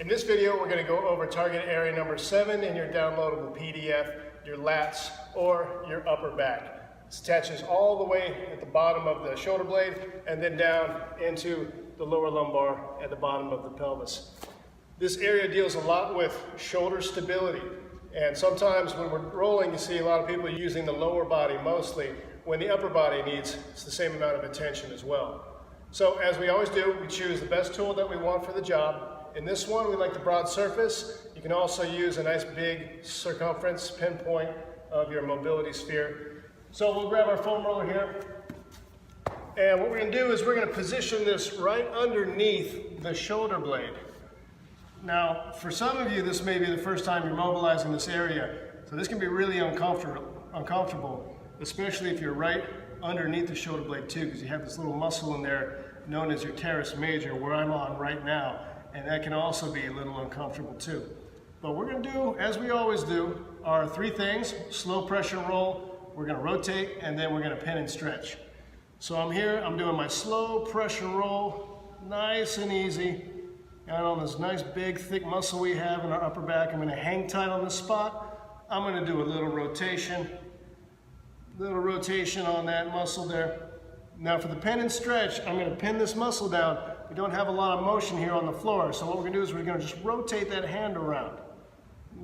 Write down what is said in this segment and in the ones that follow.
In this video, we're going to go over target area number 7 in your downloadable PDF, your lats or your upper back. This attaches all the way at the bottom of the shoulder blade and then down into the lower lumbar at the bottom of the pelvis. This area deals a lot with shoulder stability, and sometimes when we're rolling, you see a lot of people using the lower body mostly, when the upper body needs the same amount of attention as well. So as we always do, we choose the best tool that we want for the job. In this one, we like the broad surface. You can also use a nice big circumference pinpoint of your mobility sphere. So we'll grab our foam roller here. And what we're going to do is we're going to position this right underneath the shoulder blade. Now, for some of you, this may be the first time you're mobilizing this area. So this can be really uncomfortable, especially if you're right underneath the shoulder blade too, because you have this little muscle in there known as your teres major, where I'm on right now. And that can also be a little uncomfortable too. But we're going to do, as we always do, our 3 things: slow pressure roll, we're going to rotate, and then we're going to pin and stretch. So I'm here, I'm doing my slow pressure roll, nice and easy. And on this nice big thick muscle we have in our upper back, I'm going to hang tight on this spot. I'm going to do a little rotation on that muscle there. Now for the pin and stretch, I'm going to pin this muscle down. We don't have a lot of motion here on the floor, so what we're going to do is we're going to just rotate that hand around.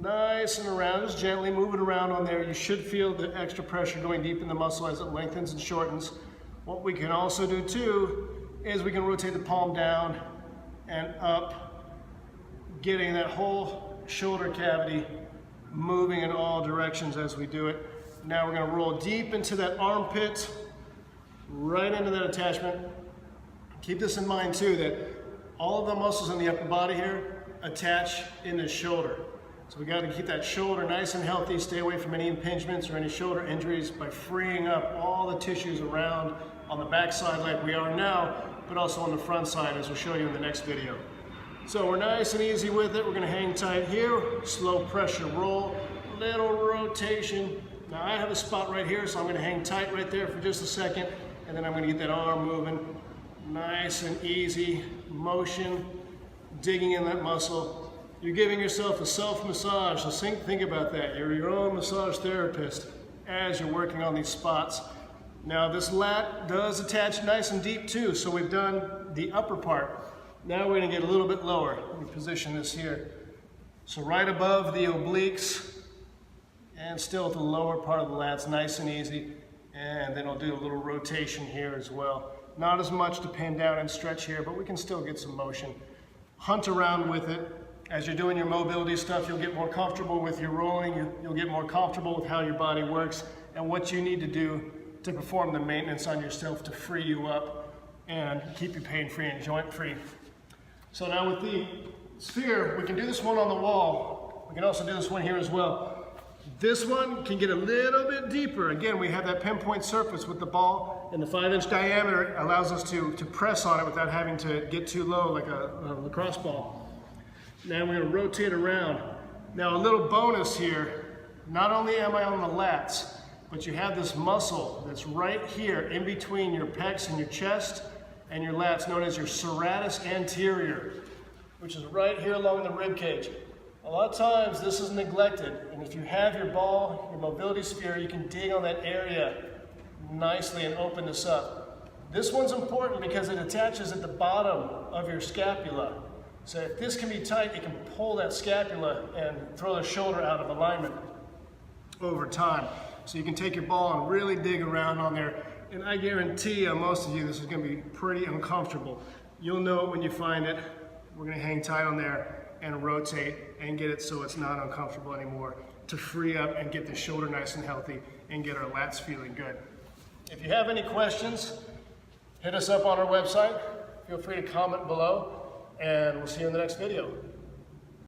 Nice and around, just gently move it around on there. You should feel the extra pressure going deep in the muscle as it lengthens and shortens. What we can also do too is we can rotate the palm down and up, getting that whole shoulder cavity moving in all directions as we do it. Now we're going to roll deep into that armpit, right into that attachment. Keep this in mind too, that all of the muscles in the upper body here attach in the shoulder. So we got to keep that shoulder nice and healthy, stay away from any impingements or any shoulder injuries by freeing up all the tissues around on the back side like we are now, but also on the front side as we'll show you in the next video. So we're nice and easy with it. We're going to hang tight here, slow pressure roll, little rotation. Now I have a spot right here, so I'm going to hang tight right there for just a second, and then I'm going to get that arm moving. Nice and easy motion, digging in that muscle. You're giving yourself a self-massage, so think about that. You're your own massage therapist as you're working on these spots. Now this lat does attach nice and deep too, so we've done the upper part. Now we're going to get a little bit lower. Let me position this here. So right above the obliques and still at the lower part of the lats, nice and easy. And then I'll do a little rotation here as well. Not as much to pin down and stretch here, but we can still get some motion. Hunt around with it. As you're doing your mobility stuff, you'll get more comfortable with your rolling. You'll get more comfortable with how your body works and what you need to do to perform the maintenance on yourself to free you up and keep you pain-free and joint-free. So now with the sphere, we can do this one on the wall. We can also do this one here as well. This one can get a little bit deeper. Again, we have that pinpoint surface with the ball, and the 5-inch diameter allows us to press on it without having to get too low like a lacrosse ball. Now we're going to rotate around. Now a little bonus here, not only am I on the lats, but you have this muscle that's right here in between your pecs and your chest and your lats, known as your serratus anterior, which is right here along the rib cage. A lot of times this is neglected, and if you have your ball, your mobility sphere, you can dig on that area nicely and open this up. This one's important because it attaches at the bottom of your scapula. So if this can be tight, it can pull that scapula and throw the shoulder out of alignment over time. So you can take your ball and really dig around on there, and I guarantee most of you this is going to be pretty uncomfortable. You'll know it when you find it. We're going to hang tight on there and rotate and get it so it's not uncomfortable anymore, to free up and get the shoulder nice and healthy and get our lats feeling good. If you have any questions, hit us up on our website. Feel free to comment below, and we'll see you in the next video.